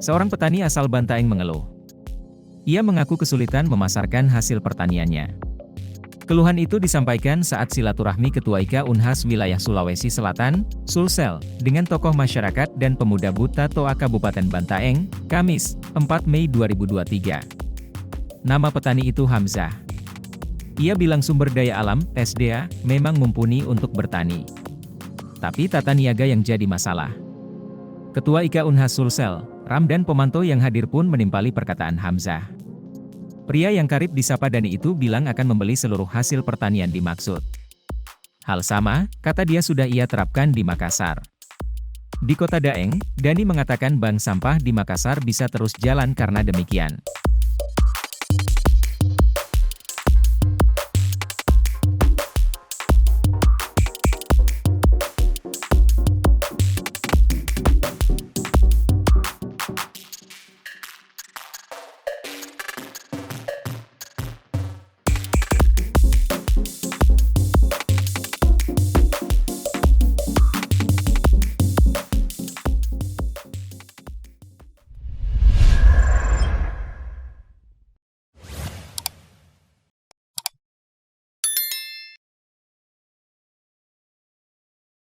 Seorang petani asal Bantaeng mengeluh. Ia mengaku kesulitan memasarkan hasil pertaniannya. Keluhan itu disampaikan saat silaturahmi Ketua IKA Unhas Wilayah Sulawesi Selatan, Sulsel, dengan tokoh masyarakat dan pemuda buta Toa Kabupaten Bantaeng, Kamis, 4 Mei 2023. Nama petani itu Hamzah. Ia bilang sumber daya alam, SDA, memang mumpuni untuk bertani. Tapi tata niaga yang jadi masalah. Ketua IKA Unhas Sulsel, Ramdan Pomanto yang hadir pun menimpali perkataan Hamzah. Pria yang karib disapa Dani itu bilang akan membeli seluruh hasil pertanian dimaksud. Hal sama, kata dia sudah ia terapkan di Makassar. Di kota Daeng, Dani mengatakan bank sampah di Makassar bisa terus jalan karena demikian.